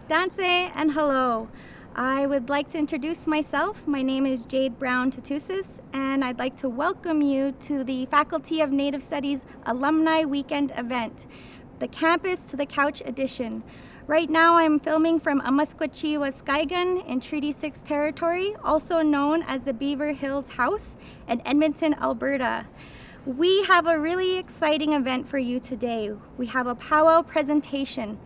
Danse and hello. I would like to introduce myself. My name is Jade Tatusis, and I'd like to welcome you to the Faculty of Native Studies Alumni Weekend event, the Campus to the Couch edition. Right now I'm filming from Amaskwachee, Waskahikan in Treaty 6 territory, also known as the Beaver Hills House in Edmonton, Alberta. We have a really exciting event for you today. We have a powwow presentation,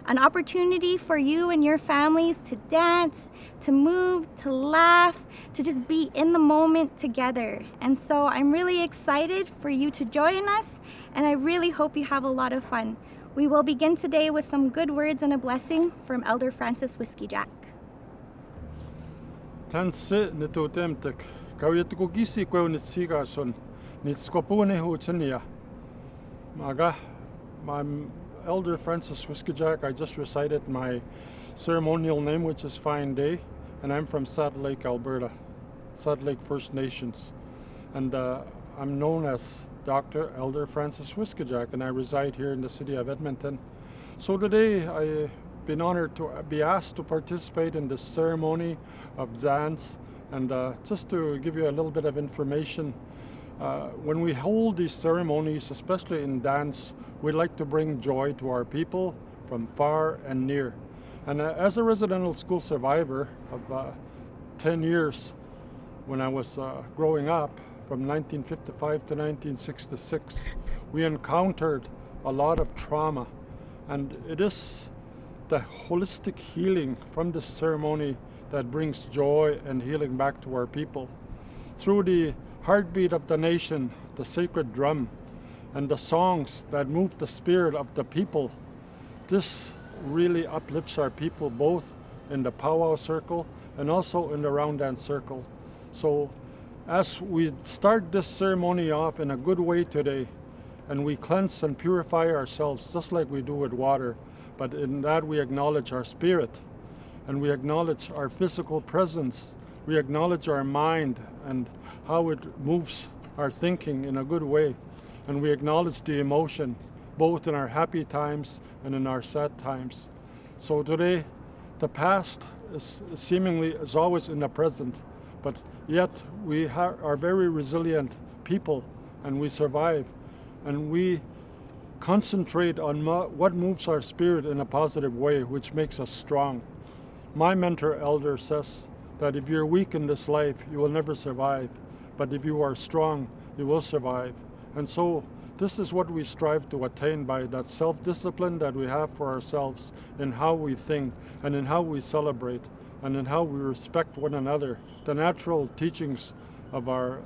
an opportunity for you and your families to dance, to move, to laugh, to just be in the moment together. And so I'm really excited for you to join us, and I really hope you have a lot of fun. We will begin today with some good words and a blessing from Elder Francis Whiskey Jack. Tanse nitotemtek kawytukugisi kweunitsiga son nitskopune hutsenia. Maga, I'm Elder Francis Whiskey Jack. I just recited my ceremonial name, which is Fine Day, and I'm from Salt Lake, Alberta, Salt Lake First Nations, and I'm known as Dr. Elder Francis Whiskey Jack, and I reside here in the city of Edmonton. So today I've been honored to be asked to participate in this ceremony of dance, and just to give you a little bit of information, when we hold these ceremonies, especially in dance, we like to bring joy to our people from far and near. And as a residential school survivor of 10 years, when I was growing up, from 1955 to 1966, we encountered a lot of trauma. And it is the holistic healing from this ceremony that brings joy and healing back to our people. Through the heartbeat of the nation, the sacred drum, and the songs that move the spirit of the people, this really uplifts our people both in the powwow circle and also in the round dance circle. So as we start this ceremony off in a good way today, and we cleanse and purify ourselves just like we do with water, but in that we acknowledge our spirit, and we acknowledge our physical presence, we acknowledge our mind and how it moves our thinking in a good way, and we acknowledge the emotion both in our happy times and in our sad times. So today the past is seemingly always in the present, but yet we are very resilient people, and we survive, and we concentrate on what moves our spirit in a positive way, which makes us strong. My mentor elder says that if you're weak in this life, you will never survive, but if you are strong, you will survive. And so this is what we strive to attain by that self-discipline that we have for ourselves in how we think and in how we celebrate and in how we respect one another. The natural teachings of our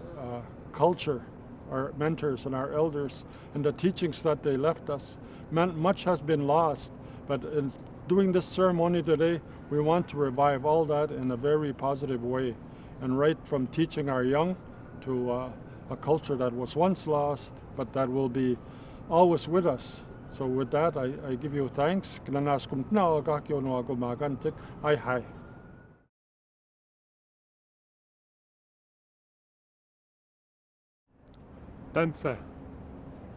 culture, our mentors and our elders, and the teachings that they left us. Much has been lost, but in doing this ceremony today, we want to revive all that in a very positive way, and right from teaching our young to a culture that was once lost, but that will be always with us. So with that, I give you thanks. Hi. Dansa,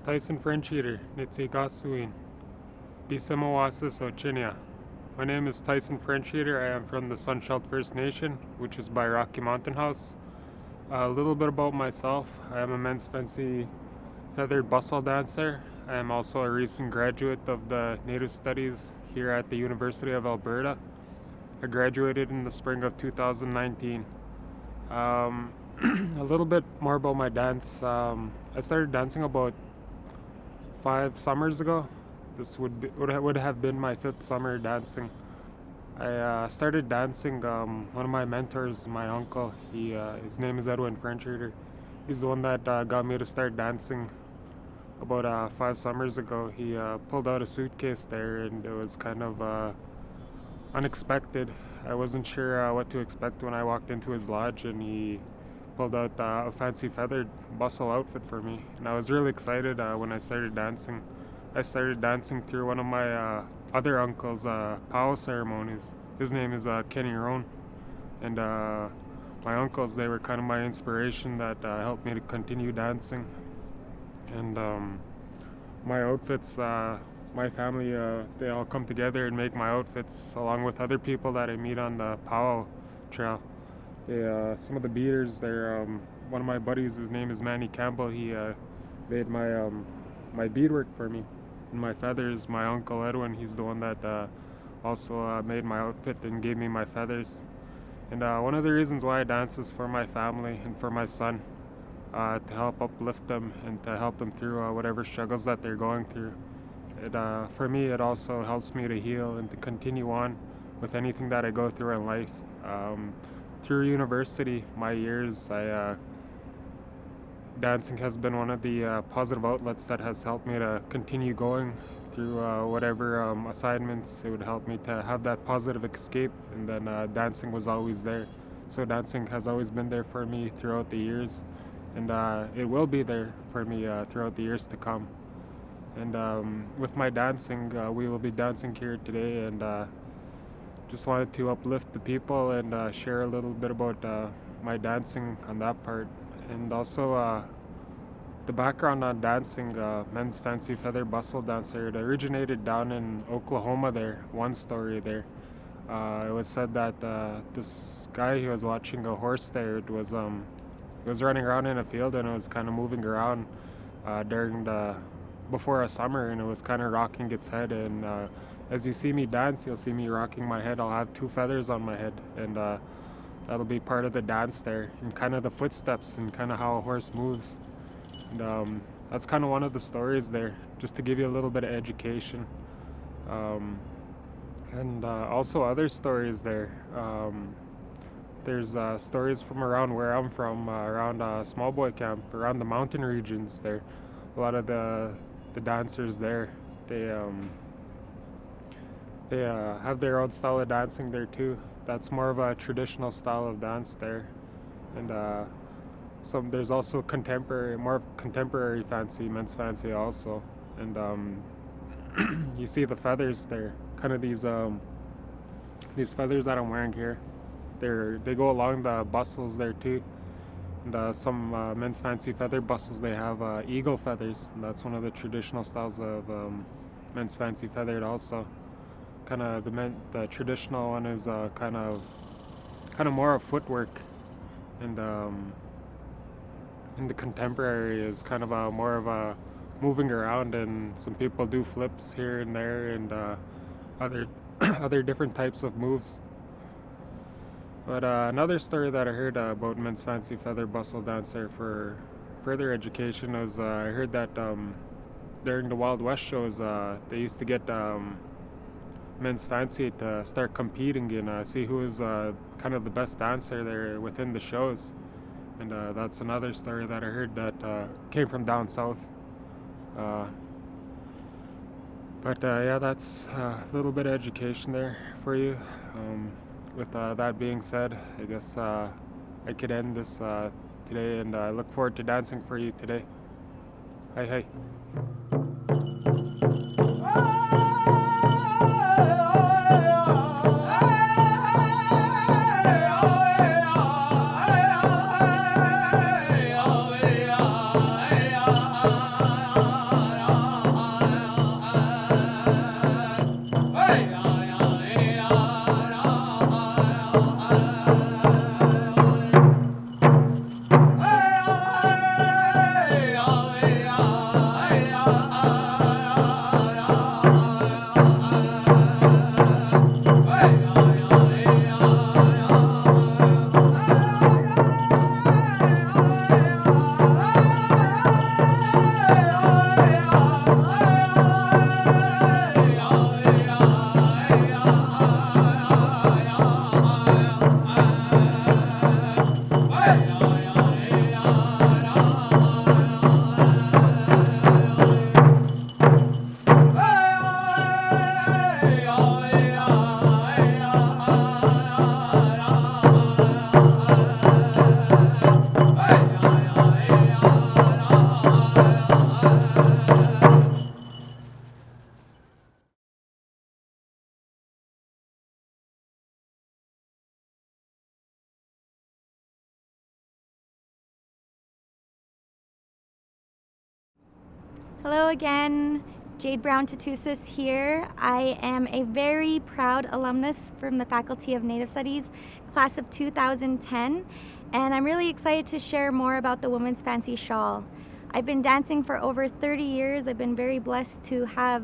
Tyson Ferranciator, Nitsi Gasuin, Bisamowasis Ochinia. My name is Tyson Ferranciator. I am from the Sunshelt First Nation, which is by Rocky Mountain House. A little bit about myself. I am a men's fancy feathered bustle dancer. I am also a recent graduate of the Native Studies here at the University of Alberta. I graduated in the spring of 2019. A little bit more about my dance. I started dancing about 5 summers ago. This would have been my 5th summer dancing. I started dancing. One of my mentors, my uncle, his name is Edwin Ferranciator. He's the one that got me to start dancing about 5 summers ago. He pulled out a suitcase there, and it was kind of unexpected. I wasn't sure what to expect when I walked into his lodge, and he pulled out a fancy feathered bustle outfit for me, and I was really excited when I started dancing. I started dancing through one of my other uncle's powwow ceremonies. His name is Kenny Roan, and my uncles, they were kind of my inspiration that helped me to continue dancing. And my outfits my family, they all come together and make my outfits along with other people that I meet on the Powwow trail. Some of the beaters there, one of my buddies, his name is Manny Campbell. He made my beadwork for me. And my feathers, my uncle Edwin, he's the one that also made my outfit and gave me my feathers. And one of the reasons why I dance is for my family and for my son, to help uplift them and to help them through whatever struggles that they're going through. For me, it also helps me to heal and to continue on with anything that I go through in life. Through university, my years, dancing has been one of the positive outlets that has helped me to continue going through whatever assignments. It would help me to have that positive escape, and then dancing was always there. So dancing has always been there for me throughout the years, and it will be there for me throughout the years to come. And with my dancing, we will be dancing here today, and just wanted to uplift the people and share a little bit about my dancing on that part. And also the background on dancing, men's fancy feather bustle dancer, it originated down in Oklahoma there, one story there. It was said that this guy, he was watching a horse there. It was running around in a field, and it was kind of moving around before a summer, and it was kind of rocking its head. And as you see me dance, you'll see me rocking my head. I'll have two feathers on my head, and that'll be part of the dance there, and kind of the footsteps and kind of how a horse moves. And that's kind of one of the stories there, just to give you a little bit of education. And also other stories there. There's stories from around where I'm from, around Small Boy Camp, around the mountain regions there. A lot of the dancers there, they have their own style of dancing there too. That's more of a traditional style of dance there. And there's also more of contemporary fancy, men's fancy also. And you see the feathers there, kind of these feathers that I'm wearing here. They go along the bustles there too. And some men's fancy feather bustles, they have eagle feathers, and that's one of the traditional styles of men's fancy feathered also. Kind of the traditional one is kind of more of footwork, and the contemporary is kind of more of a moving around, and some people do flips here and there, and other other different types of moves. But another story that I heard about men's fancy feather bustle dancer for further education was I heard that during the Wild West shows, they used to get men's fancy to start competing and see who is kind of the best dancer there within the shows. And that's another story that I heard that came from down south. But yeah, that's a little bit of education there for you. With that being said, I guess I could end this today, and I look forward to dancing for you today. Hey, hey. Hello again, Jade Tatusis here. I am a very proud alumnus from the Faculty of Native Studies, class of 2010, and I'm really excited to share more about the Women's Fancy Shawl. I've been dancing for over 30 years. I've been very blessed to have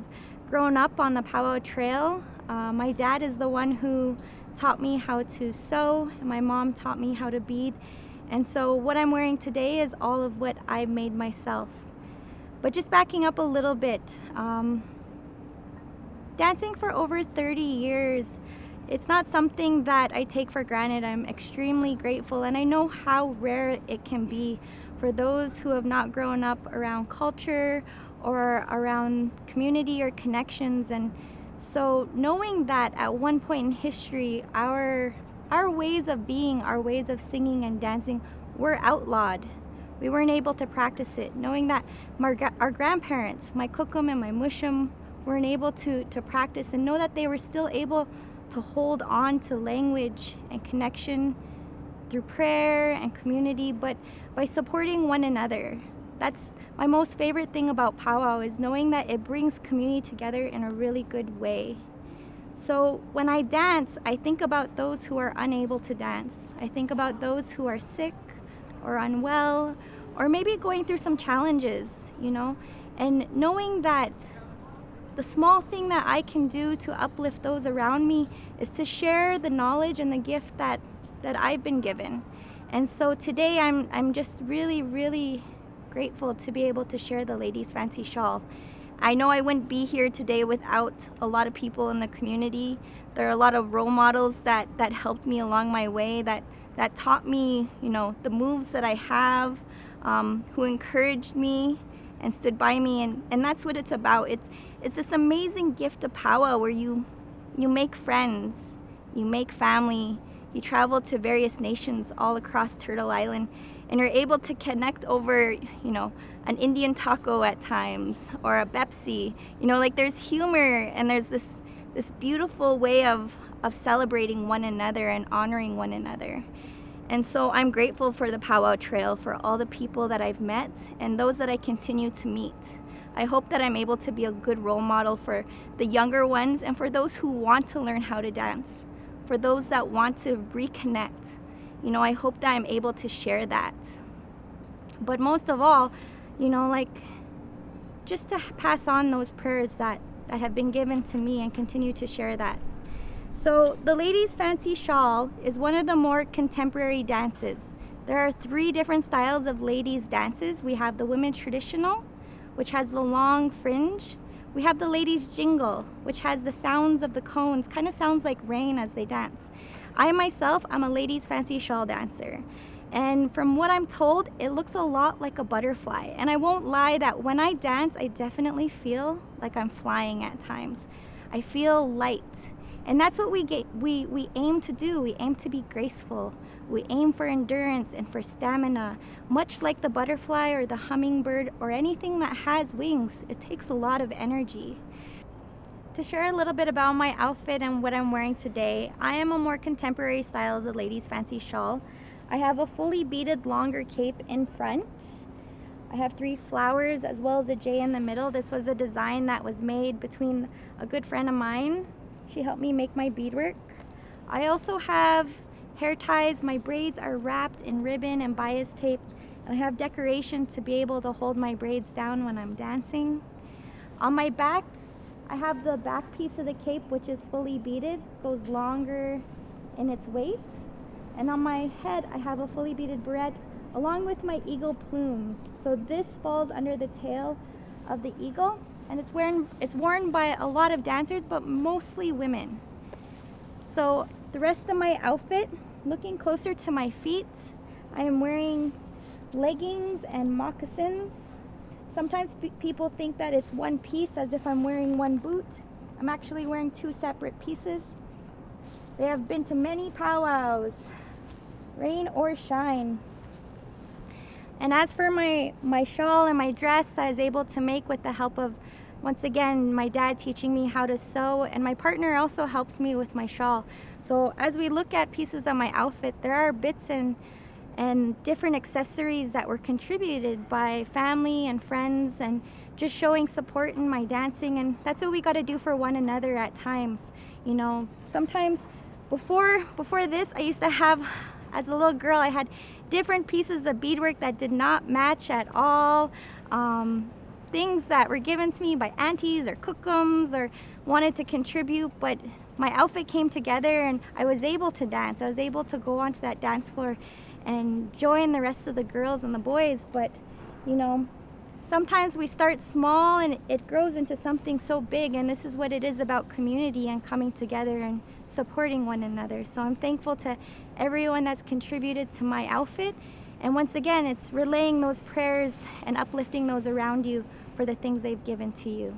grown up on the Powwow Trail. My dad is the one who taught me how to sew, and my mom taught me how to bead. And so what I'm wearing today is all of what I made myself. But just backing up a little bit, dancing for over 30 years, it's not something that I take for granted. I'm extremely grateful, and I know how rare it can be for those who have not grown up around culture or around community or connections. And so knowing that at one point in history, our ways of being, our ways of singing and dancing were outlawed. We weren't able to practice it. Knowing that our grandparents, my kukum and my mushum, weren't able to practice, and know that they were still able to hold on to language and connection through prayer and community, but by supporting one another. That's my most favorite thing about Powwow, is knowing that it brings community together in a really good way. So when I dance, I think about those who are unable to dance. I think about those who are sick or unwell, or maybe going through some challenges, and knowing that the small thing that I can do to uplift those around me is to share the knowledge and the gift that I've been given. And so today I'm just really, really grateful to be able to share the Ladies Fancy Shawl. I know I wouldn't be here today without a lot of people in the community. There are a lot of role models that helped me along my way, that taught me, the moves that I have, who encouraged me and stood by me, and that's what it's about. It's this amazing gift of Powwow where you make friends, you make family, you travel to various nations all across Turtle Island, and you're able to connect over, an Indian taco at times, or a Pepsi. There's humor, and there's this beautiful way of celebrating one another and honoring one another. And so I'm grateful for the Powwow Trail, for all the people that I've met and those that I continue to meet. I hope that I'm able to be a good role model for the younger ones, and for those who want to learn how to dance, for those that want to reconnect. I hope that I'm able to share that. But most of all, just to pass on those prayers that have been given to me, and continue to share that. So the Ladies Fancy Shawl is one of the more contemporary dances. There are 3 different styles of ladies dances. We have the women traditional, which has the long fringe. We have the ladies jingle, which has the sounds of the cones, kind of sounds like rain as they dance. I myself, I'm a ladies fancy shawl dancer. And from what I'm told, it looks a lot like a butterfly. And I won't lie that when I dance, I definitely feel like I'm flying at times. I feel light. And that's what we aim to do. We aim to be graceful. We aim for endurance and for stamina. Much like the butterfly or the hummingbird or anything that has wings, it takes a lot of energy. To share a little bit about my outfit and what I'm wearing today, I am a more contemporary style of the Ladies Fancy Shawl. I have a fully beaded longer cape in front. I have 3 flowers as well as a J in the middle. This was a design that was made between a good friend of mine. She helped me make my beadwork. I also have hair ties. My braids are wrapped in ribbon and bias tape. And I have decoration to be able to hold my braids down when I'm dancing. On my back, I have the back piece of the cape, which is fully beaded, goes longer in its weight. And on my head, I have a fully beaded barrette along with my eagle plumes. So this falls under the tail of the eagle, and it's worn by a lot of dancers, but mostly women. So the rest of my outfit, looking closer to my feet, I am wearing leggings and moccasins. Sometimes people think that it's one piece, as if I'm wearing one boot. I'm actually wearing 2 separate pieces. They have been to many powwows, rain or shine. And as for my shawl and my dress, I was able to make with the help of, once again, my dad teaching me how to sew, and my partner also helps me with my shawl. So as we look at pieces of my outfit, there are bits and and different accessories that were contributed by family and friends, and just showing support in my dancing. And that's what we got to do for one another at times. You know, sometimes before this, I used to have, as a little girl, I had different pieces of beadwork that did not match at all. Things that were given to me by aunties or cookums or wanted to contribute, but my outfit came together and I was able to dance. I was able to go onto that dance floor and join the rest of the girls and the boys. But, you know, sometimes we start small and it grows into something so big, and this is what it is about community and coming together and supporting one another. So I'm thankful to everyone that's contributed to my outfit. And once again, it's relaying those prayers and uplifting those around you for the things they've given to you.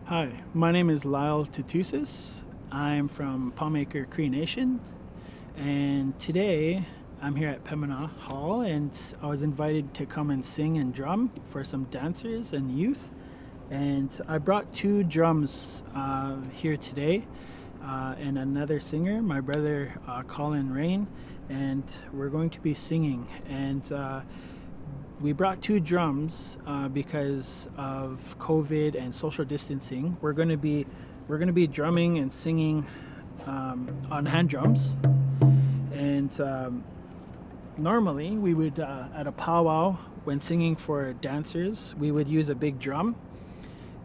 Hi, my name is Lyle Tatusis. I'm from Palmaker Cree Nation, and today I'm here at Pembina Hall, and I was invited to come and sing and drum for some dancers and youth. And I brought 2 drums here today, and another singer, my brother Colin Rain, and we're going to be singing. And we brought 2 drums because of COVID and social distancing. We're going to be drumming and singing on hand drums. And normally we would at a powwow, when singing for dancers, we would use a big drum.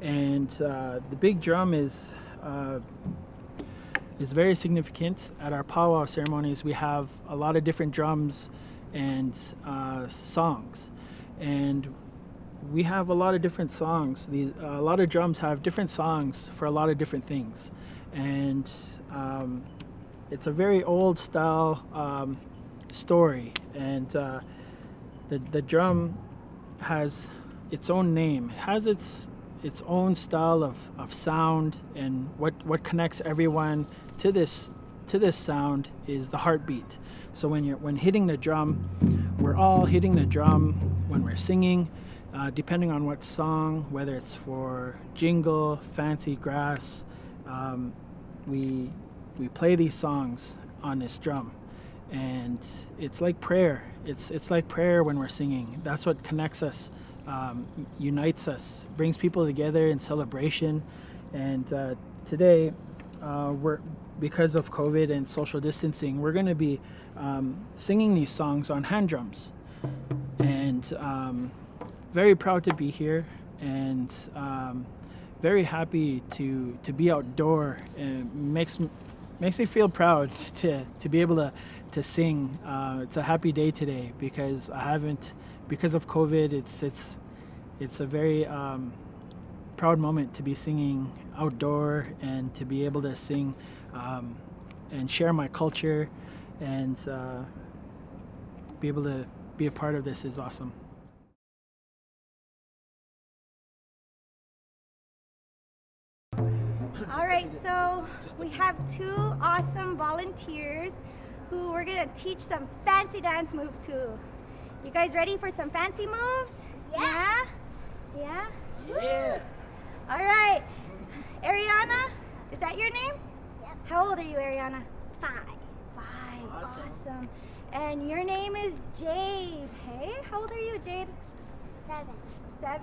And the big drum is very significant. At our powwow ceremonies, we have a lot of different drums and songs. And we have a lot of different songs. A lot of drums have different songs for a lot of different things. And it's a very old style story. And the drum has its own name. It has its own style of sound, and what connects everyone to this sound is the heartbeat. So when hitting the drum, we're all hitting the drum when we're singing, depending on what song, whether it's for jingle, fancy grass. We play these songs on this drum, and it's like prayer. It's like prayer when we're singing. That's what connects us, unites us, brings people together in celebration. And today, because of COVID and social distancing, we're going to be singing these songs on hand drums. And very proud to be here, and very happy to be outdoor. And makes me feel proud to be able to sing. It's a happy day today because because of COVID. It's a very proud moment to be singing outdoor and to be able to sing and share my culture, and be able to be a part of this is awesome. All right, so we have 2 awesome volunteers who we're gonna teach some fancy dance moves to. You guys ready for some fancy moves? Yeah? Yeah? Yeah. All right. Ariana, is that your name? Yep. How old are you, Ariana? 5. 5. Awesome. And your name is Jade. Hey, how old are you, Jade? 7. 7?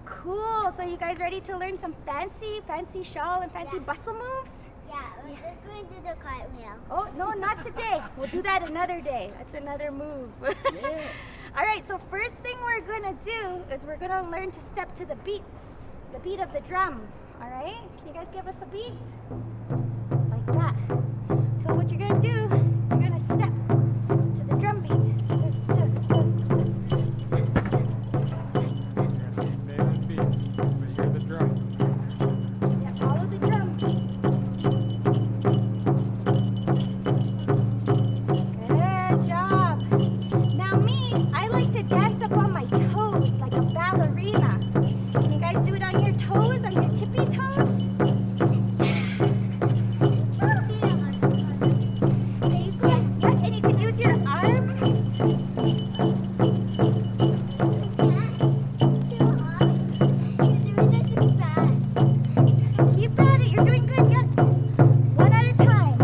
Cool. So you guys ready to learn some fancy shawl and fancy bustle moves? Yeah, we're just going to do the cartwheel. Oh, no, not today. We'll do that another day. That's another move. Yeah. All right, so first thing we're going to do is we're going to learn to step to the beat of the drum. All right? Can you guys give us a beat? Like that. So what you're going to do, you're going to step to the drum beat. Stay on feet, but hear the drum. Yeah, follow the drum. Good job. Now me, I like to dance up on my toes like a ballerina. Can you guys do it on your toes, on your tippy toes? There you go. Yeah, and you can use your arms. Keep at it. You're doing good. Yeah. One at a time.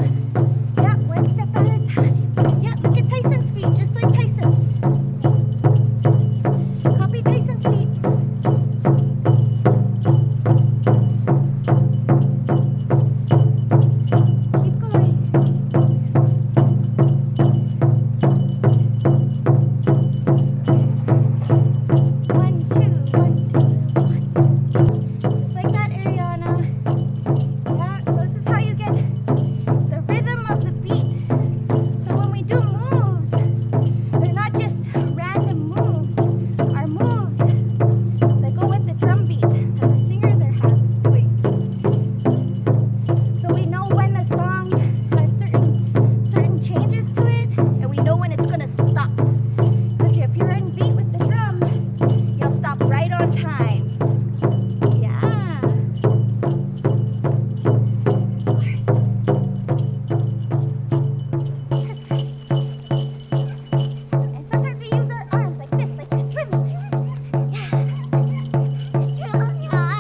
Yeah, one step at a time. Yeah, look at Tyson's feet, just like Tyson's. Copy Tyson's feet. Keep going. One, two, one. Just like that, Ariana. Yeah, so this is how you get the rhythm of the beat. So when we do moves, they're not just random moves. Our moves that go with the drum beat that the singers are doing. So we know when the song has certain changes to it, and we know when it's gonna stop. Because if you're in beat with the drum, you'll stop right on time. Yeah. And sometimes we use our arms like this, like you're swimming. Yeah.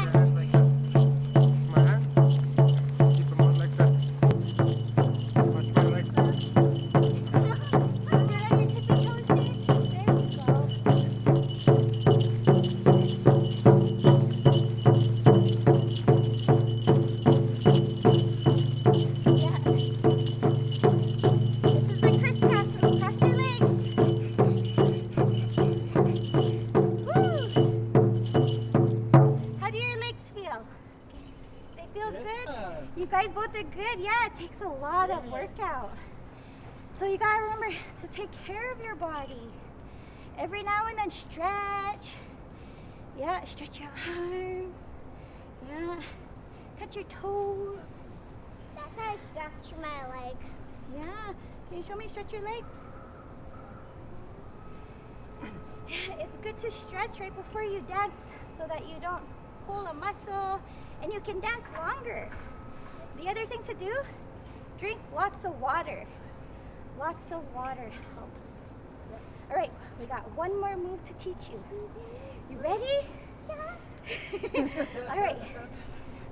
Hands like this. My hands. Keep them out like this. Watch my legs. Do it on your tippy toes, Jade. There we go. Yeah. This is the crisscross when you cross your legs. Woo! How do your legs feel? They feel good? You guys both did good? Yeah, it takes a lot of workout. So you gotta remember to take care of your body. Every now and then stretch. Yeah, stretch your arms. Yeah. Touch your toes. That's how I stretch my leg. Yeah. Can you show me stretch your legs? It's good to stretch right before you dance so that you don't pull a muscle and you can dance longer. The other thing to do, drink lots of water. Lots of water helps. All right, we got one more move to teach you. You ready? Yeah. All right.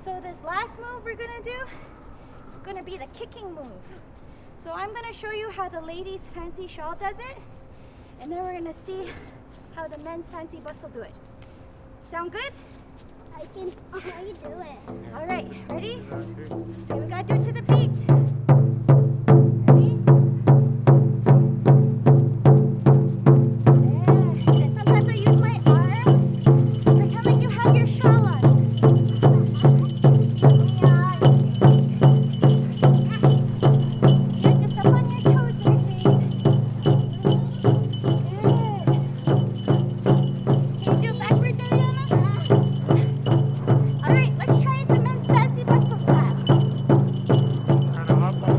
So this last move we're gonna do is gonna be the kicking move. So I'm gonna show you how the ladies' fancy shawl does it, and then we're gonna see how the men's fancy bustle do it. Sound good? I can do it. All right, ready? That too. Okay, we gotta do it to the beat. Ready? Yeah. And sometimes I use my arms. Pretend like you have your shawl on. Yeah, just up on your toes there, Jade. Good. Can you do it backwards, Ariana? All right, let's try it the men's fancy bustle style. Kind of hop on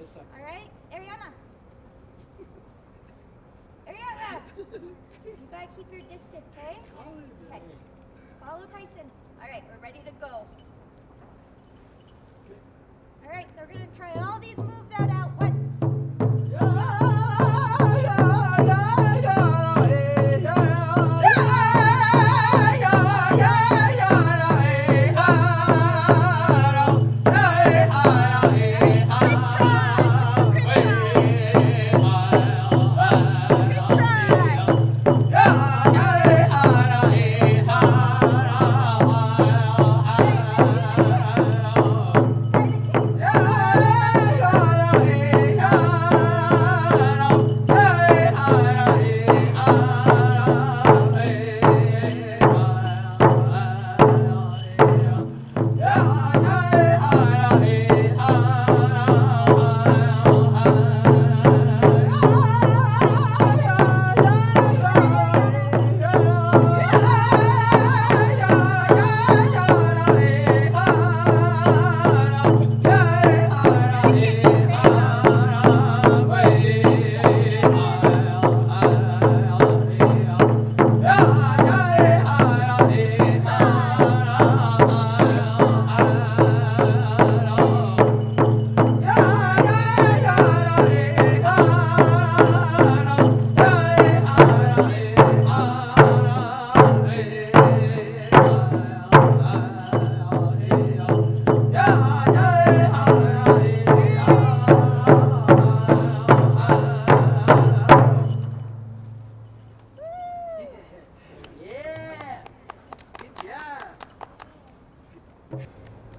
All right, Ariana. Ariana. You gotta keep your distance, okay? Okay. Follow Tyson. All right, we're ready to go. All right, so we're gonna try all these moves out at once.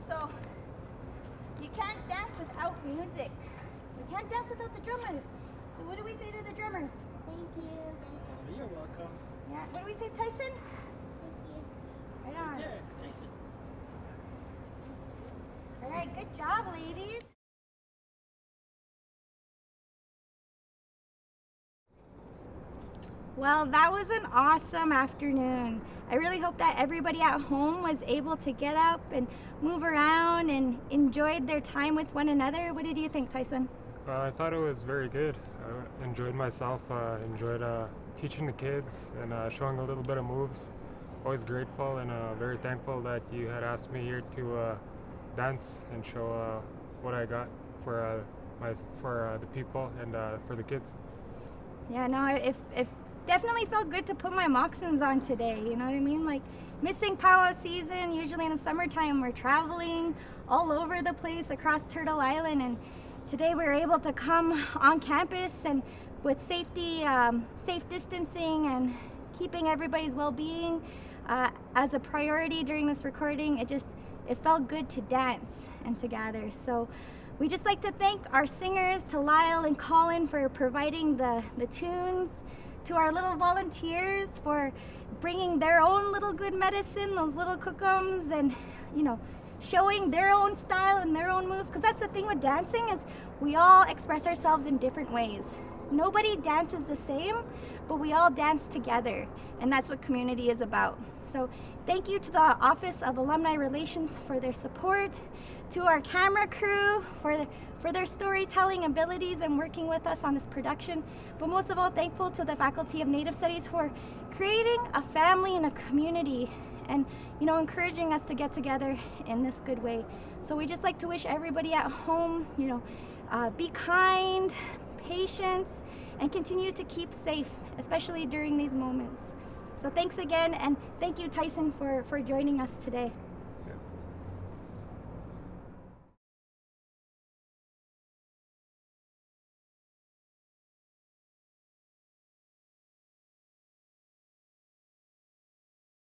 So, you can't dance without music. You can't dance without the drummers. So what do we say to the drummers? Thank you. You're welcome. Yeah. What do we say, Tyson? Thank you. Right on. Yeah, Tyson. All right, good job, ladies. Well, that was an awesome afternoon. I really hope that everybody at home was able to get up and move around and enjoyed their time with one another. What did you think, Tyson? I thought it was very good. I enjoyed myself, enjoyed teaching the kids and showing a little bit of moves. Always grateful and very thankful that you had asked me here to dance and show what I got for the people and for the kids. Yeah, no, it definitely felt good to put my moccasins on today, you know what I mean? Like, missing powwow season, usually in the summertime we're traveling all over the place across Turtle Island, and today we were able to come on campus and with safety, safe distancing and keeping everybody's well-being as a priority during this recording. It felt good to dance and to gather. So we just like to thank our singers, to Lyle and Colin for providing the tunes, to our little volunteers for bringing their own little good medicine, those little cookums, and showing their own style and their own moves, because that's the thing with dancing, is we all express ourselves in different ways. Nobody dances the same, but we all dance together, and that's what community is about. So thank you to the Office of Alumni Relations for their support, to our camera crew for their storytelling abilities and working with us on this production, but most of all, thankful to the Faculty of Native Studies for creating a family and a community and encouraging us to get together in this good way. So we just like to wish everybody at home, be kind, patient, and continue to keep safe, especially during these moments. So thanks again, and thank you, Tyson, for joining us today.